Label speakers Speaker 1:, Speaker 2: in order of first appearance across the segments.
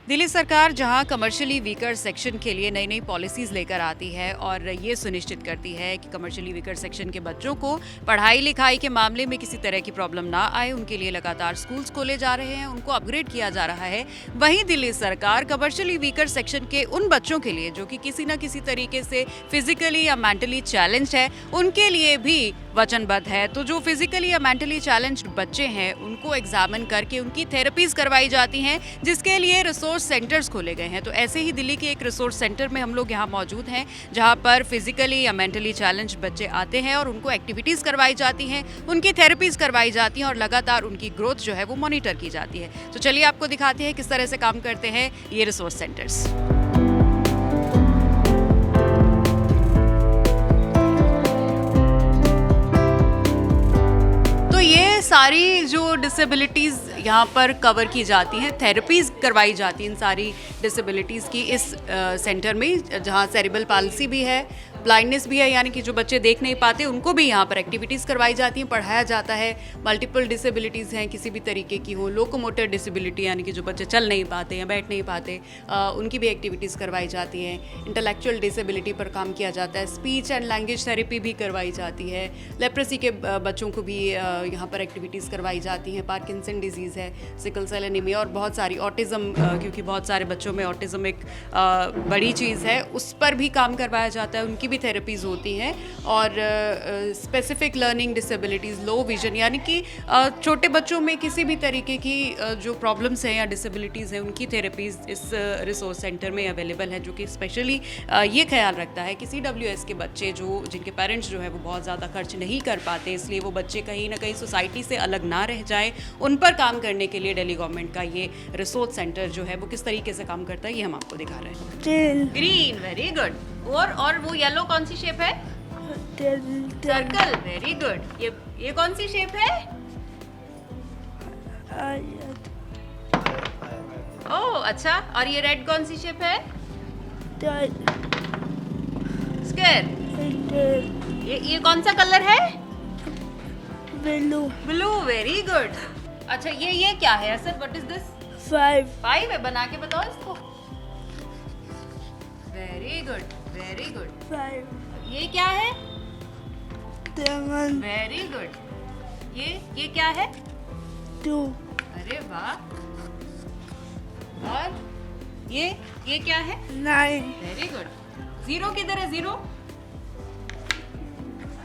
Speaker 1: दिल्ली सरकार जहां commercially weaker section के लिए नई नई पॉलिसीज लेकर आती है और ये सुनिश्चित करती है कि कमर्शियली वीकर सेक्शन के बच्चों को पढ़ाई लिखाई के मामले में किसी तरह की प्रॉब्लम ना आए, उनके लिए लगातार स्कूल्स खोले जा रहे हैं, उनको अपग्रेड किया जा रहा है। वहीं दिल्ली सरकार कमर्शियली वीकर सेक्शन के उन बच्चों के लिए जो कि किसी न किसी तरीके से फिजिकली या मेंटली चैलेंज है, उनके लिए भी वचनबद्ध है। तो जो फिजिकली या मेंटली चैलेंज्ड बच्चे हैं उनको एग्जामिन करके उनकी थेरेपीज करवाई जाती हैं, जिसके लिए रिसोर्स सेंटर्स खोले गए हैं। तो ऐसे ही दिल्ली के एक रिसोर्स सेंटर में हम लोग यहाँ मौजूद हैं, जहाँ पर फिजिकली या मेंटली चैलेंज्ड बच्चे आते हैं और उनको एक्टिविटीज़ करवाई जाती हैं, उनकी थेरेपीज करवाई जाती हैं और लगातार उनकी ग्रोथ जो है वो मॉनिटर की जाती है। तो चलिए आपको दिखाते हैं किस तरह से काम करते हैं ये रिसोर्स सेंटर्स। ये सारी जो डिसेबिलिटीज़ यहाँ पर कवर की जाती हैं, थेरेपीज़ करवाई जाती हैं इन सारी डिसेबिलिटीज़ की इस सेंटर में, जहाँ सेरिब्रल पाल्सी भी है, ब्लाइंडनेस भी है, यानी कि जो बच्चे देख नहीं पाते उनको भी यहाँ पर एक्टिविटीज़ करवाई जाती हैं, पढ़ाया जाता है। मल्टीपल डिसेबिलिटीज़ हैं, किसी भी तरीके की हो, लोकोमोटर डिसेबिलिटी यानी कि जो बच्चे चल नहीं पाते या बैठ नहीं पाते, उनकी भी एक्टिविटीज़ करवाई जाती हैं। इंटेलेक्चुअल डिसेबिलिटी पर काम किया जाता है, स्पीच एंड लैंग्वेज थेरेपी भी करवाई जाती है। लेप्रेसी के बच्चों को भी यहाँ पर एक्टिविटीज़ करवाई जाती हैं। पार्किंसन डिजीज़ है, सिकल सेल एनीमिया और बहुत सारी ऑटिज़म, क्योंकि बहुत सारे बच्चों में ऑटिज़म एक बड़ी चीज़ है, उस पर भी काम करवाया जाता है, उनकी भी थेरेपीज़ होती हैं। और specific learning disabilities, low vision, यानी कि छोटे बच्चों में किसी भी तरीके की जो प्रॉब्लम्स हैं या डिसेबिलिटीज़ हैं, उनकी थेरेपीज़ इस रिसोर्स सेंटर में अवेलेबल है, जो कि स्पेशली ये ख्याल रखता है कि CWS के बच्चे जिनके पेरेंट्स जो है वो बहुत ज़्यादा खर्च नहीं कर पाते, इसलिए वो बच्चे कहीं ना कहीं सोसाइटी से अलग ना रह जाएं, उन पर काम करने के लिए दिल्ली गवर्नमेंट का ये रिसोर्स सेंटर जो है वो किस तरीके से काम करता है, ये हम आपको दिखा रहे हैं। Green, very good. और वो येलो कौन सी शेप है? Circle, very good. ये कौन सी शेप है? ओह अच्छा, और ये रेड कौन सी शेप है? स्क्वायर। ये कौन सा कलर है? Blue, very good. अच्छा, ये क्या है सर? What is this? 5 है, बना के बताओ इसको। Very good, very good. ये क्या है? Very good. ये क्या है?
Speaker 2: 2।
Speaker 1: अरे वाह। और ये क्या है?
Speaker 2: 9।
Speaker 1: Very good. 0 किधर है? 0?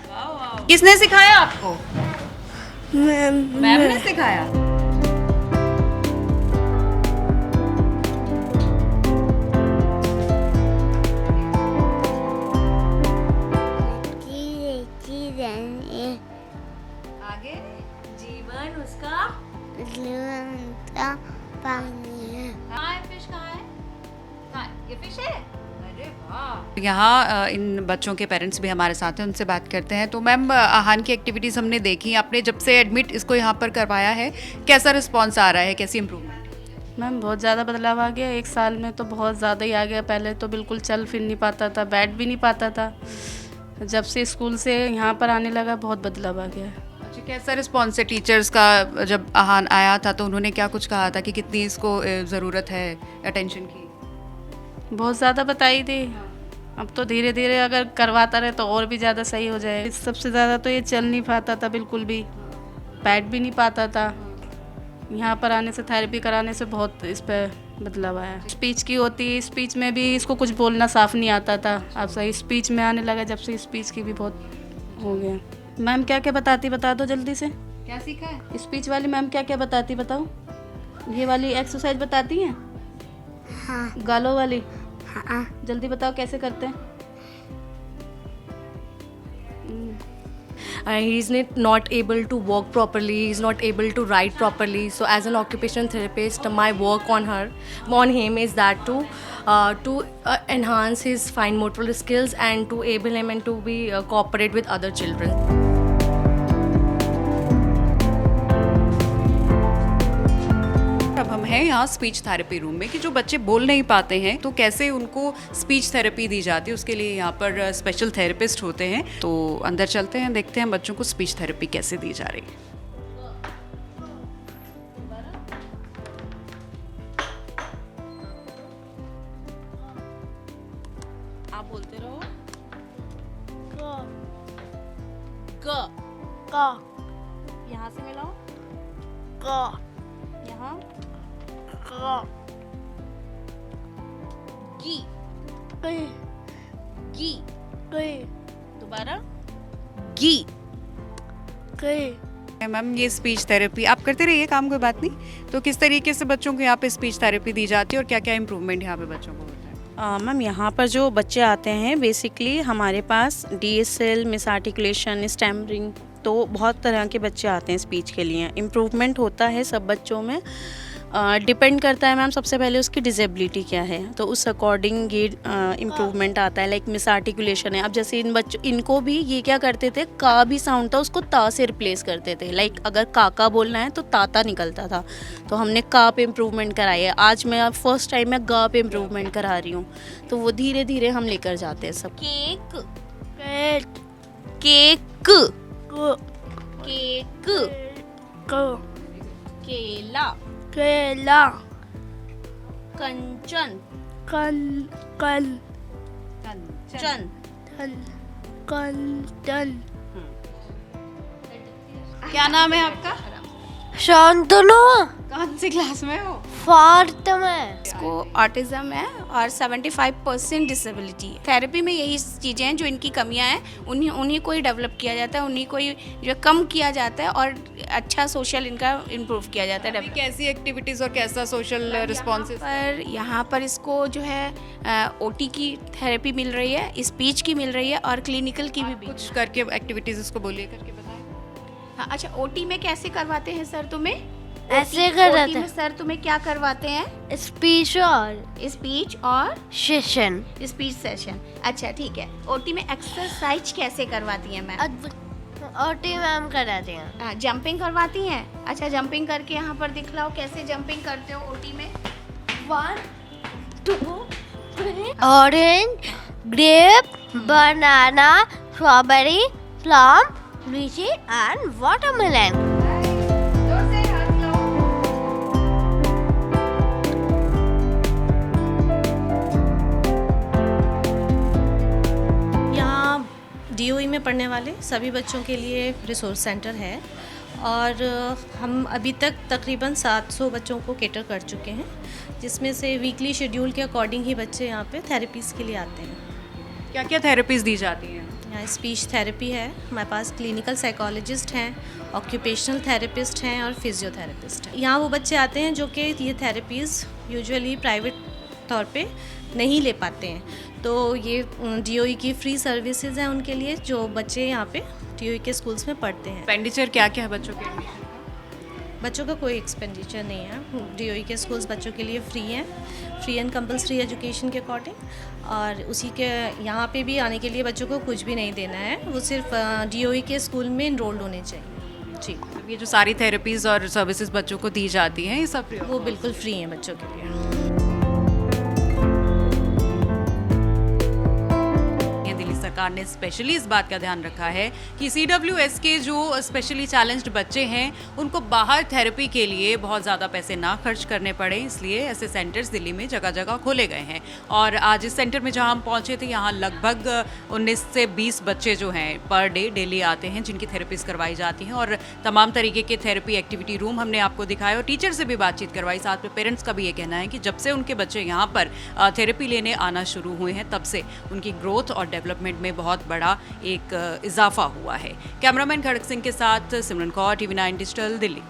Speaker 1: वाह। किसने सिखाया आपको? मैम ने सिखाया। आगे जीवन उसका
Speaker 2: पानी है।
Speaker 1: कहाँ है? फिश कहाँ है? ये फिश है? अरे वाह। यहाँ इन बच्चों के पेरेंट्स भी हमारे साथ हैं, उनसे बात करते हैं। तो मैम, आहान की एक्टिविटीज़ हमने देखी, आपने जब से एडमिट इसको यहाँ पर करवाया है, कैसा रिस्पॉन्स आ रहा है, कैसी इम्प्रूवमेंट?
Speaker 3: मैम बहुत ज़्यादा बदलाव आ गया, 1 साल में तो बहुत ज़्यादा ही आ गया। पहले तो बिल्कुल चल फिर नहीं पाता था, बैठ भी नहीं पाता था। जब से स्कूल से यहाँ पर आने लगा बहुत बदलाव आ गया।
Speaker 1: अच्छा, कैसा रिस्पॉन्स है टीचर्स का? जब आहान आया था तो उन्होंने क्या कुछ कहा था कि कितनी इसको ज़रूरत है अटेंशन की?
Speaker 3: बहुत ज़्यादा बताई थी। अब तो धीरे धीरे अगर करवाता रहे तो और भी ज़्यादा सही हो जाए। सबसे ज़्यादा तो ये चल नहीं पाता था, बिल्कुल भी बैठ भी नहीं पाता था। यहाँ पर आने से, थेरेपी कराने से बहुत इस पर बदलाव आया। स्पीच की होती, स्पीच में भी इसको कुछ बोलना साफ नहीं आता था, अब सही स्पीच में आने लगा। जब से स्पीच की भी बहुत हो गया। मैम क्या क्या बताती, बता दो जल्दी से।
Speaker 1: क्या सीखा है?
Speaker 3: स्पीच वाली मैम क्या क्या बताती, बताओ। ये वाली एक्सरसाइज बताती हैं?
Speaker 2: हाँ।
Speaker 3: गालों वाली?
Speaker 2: हाँ।
Speaker 3: जल्दी बताओ कैसे करते हैं।
Speaker 4: He's not able to walk properly, he's not able to write properly. So as an occupational therapist, my work on him is that to enhance his fine motor skills and to able him and to be cooperate with other children.
Speaker 1: अब हम हैं यहाँ speech therapy room में कि जो बच्चे बोल नहीं पाते हैं तो कैसे उनको स्पीच थेरेपी दी जाती है, उसके लिए यहाँ पर स्पेशल थेरेपिस्ट होते हैं। तो अंदर चलते हैं, देखते हैं बच्चों को स्पीच थेरेपी कैसे दी जा रही है।
Speaker 3: आप बोलते रहो।
Speaker 2: Go.
Speaker 3: ग,
Speaker 2: Go.
Speaker 3: यहाँ से मिलाओ,
Speaker 2: Go.
Speaker 3: यहाँ
Speaker 2: Go.
Speaker 3: गी,
Speaker 2: Go.
Speaker 3: गी,
Speaker 2: Go.
Speaker 3: दोबारा गी।
Speaker 2: Go.
Speaker 1: मैम ये स्पीच थेरेपी आप करते रहिए काम, कोई बात नहीं। तो किस तरीके से बच्चों को यहाँ पे स्पीच थेरेपी दी जाती है और क्या क्या इम्प्रूवमेंट यहाँ पे बच्चों को होता है?
Speaker 5: मैम यहाँ पर जो बच्चे आते हैं बेसिकली हमारे पास DSL, मिस आर्टिकुलेशन, स्टैमरिंग, तो बहुत तरह के बच्चे आते हैं स्पीच के लिए। इम्प्रूवमेंट होता है सब बच्चों में, डिपेंड करता है मैम सबसे पहले उसकी डिसेबिलिटी क्या है, तो उस अकॉर्डिंग ये इम्प्रूवमेंट आता है। लाइक मिस आर्टिकुलेशन है, अब जैसे इनको भी ये क्या करते थे, का भी साउंड था उसको ता से रिप्लेस करते थे। लाइक अगर काका बोलना है तो ताता निकलता था, तो हमने का पे इम्प्रूवमेंट कराई है। आज मैं फर्स्ट टाइम मैं गा पे इम्प्रूवमेंट करा रही हूँ, तो वो धीरे धीरे हम लेकर जाते हैं सब।
Speaker 3: Cake,
Speaker 2: Red.
Speaker 3: Cake,
Speaker 2: Go.
Speaker 3: Cake,
Speaker 2: Go.
Speaker 3: केला,
Speaker 2: Kela.
Speaker 3: कंचन,
Speaker 2: Kan. Kan.
Speaker 3: चन।
Speaker 2: Kan. Kan. Kan.
Speaker 1: क्या नाम है आपका?
Speaker 2: शांतनु.
Speaker 1: कौन सी क्लास में हो?
Speaker 2: फोर्थ में.
Speaker 6: इसको ऑटिज़म है और 75% डिसेबिलिटी है। थेरेपी में यही चीज़ें हैं जो इनकी कमियां हैं, उन्हीं को ही डेवलप किया जाता है, उन्हीं को ही जो कम किया जाता है और अच्छा सोशल इनका इम्प्रूव किया जाता है।
Speaker 1: अभी कैसी एक्टिविटीज़ और कैसा सोशल रिस्पॉन्सेज?
Speaker 6: पर यहाँ पर इसको जो है OT की थेरेपी मिल रही है, स्पीच की मिल रही है और क्लिनिकल की भी।
Speaker 1: कुछ करके एक्टिविटीज़ इसको बोलिए, करके बताएं।
Speaker 6: हाँ, अच्छा OT में कैसे करवाते हैं सर तुम्हें?
Speaker 2: ऐसे कर रहा
Speaker 6: OT में सर तुम्हें क्या करवाते हैं?
Speaker 2: था स्पीच और
Speaker 6: स्पीच और
Speaker 2: सेशन.
Speaker 6: Speech session. अच्छा ठीक है। OT में एक्सरसाइज कैसे करवाती हैं मैम?
Speaker 2: ओटी मैम कराते हैं.
Speaker 6: जंपिंग करवाती हैं? अच्छा जंपिंग करके यहाँ पर दिखलाओ कैसे जंपिंग करते हो OT में।
Speaker 2: 1 2 3. ऑरेंज, ग्रेप, बनाना, स्ट्रॉबेरी, प्लम, लीची एंड वाटरमेलन.
Speaker 5: DOE में पढ़ने वाले सभी बच्चों के लिए रिसोर्स सेंटर है और हम अभी तक तकरीबन 700 बच्चों को केटर कर चुके हैं, जिसमें से वीकली शेड्यूल के अकॉर्डिंग ही बच्चे यहाँ पे थेरेपीज़ के लिए आते हैं।
Speaker 1: क्या क्या थेरेपीज़ दी जाती हैं?
Speaker 5: यहाँ स्पीच थेरेपी है, हमारे पास क्लिनिकल साइकोलॉजिस्ट हैं, ऑक्यूपेशनल थेरेपिस्ट हैं और फिजियोथेरेपिस्ट हैं। यहाँ वो बच्चे आते हैं जो कि ये थेरेपीज़ यूजुअली प्राइवेट तौर पे नहीं ले पाते हैं, तो ये DOE की फ्री सर्विसेज हैं उनके लिए जो बच्चे यहाँ पे DOE के स्कूल्स में पढ़ते हैं।
Speaker 1: एक्सपेंडिचर क्या क्या है बच्चों के लिए?
Speaker 5: बच्चों का कोई एक्सपेंडिचर नहीं है, DOE के स्कूल्स बच्चों के लिए फ्री हैं, फ्री एंड कंपलसरी एजुकेशन के अकॉर्डिंग। और उसी के यहाँ पे भी आने के लिए बच्चों को कुछ भी नहीं देना है, वो सिर्फ DOE के स्कूल में इनरोल्ड होने चाहिए। जी,
Speaker 1: ये जो सारी थेरेपीज़ और सर्विसेज बच्चों को दी जाती हैं, ये सब फ्री?
Speaker 5: वो बिल्कुल फ्री हैं बच्चों के लिए।
Speaker 1: सरकार ने स्पेशली इस बात का ध्यान रखा है कि CWS के जो स्पेशली चैलेंज्ड बच्चे हैं उनको बाहर थेरेपी के लिए बहुत ज़्यादा पैसे ना खर्च करने पड़े, इसलिए ऐसे सेंटर्स दिल्ली में जगह जगह खोले गए हैं। और आज इस सेंटर में जहां हम पहुंचे थे, यहाँ लगभग 19 से 20 बच्चे जो हैं पर डे डेली आते हैं जिनकी थेरेपीज करवाई जाती हैं और तमाम तरीके के थेरेपी एक्टिविटी रूम हमने आपको दिखाए और टीचर से भी बातचीत करवाई। साथ में पेरेंट्स का भी ये कहना है कि जब से उनके बच्चे यहाँ पर थेरेपी लेने आना शुरू हुए हैं तब से उनकी ग्रोथ और डेवलपमेंट में बहुत बड़ा एक इजाफा हुआ है। कैमरामैन खड़क सिंह के साथ सिमरन कौर, TV9 डिजिटल, दिल्ली।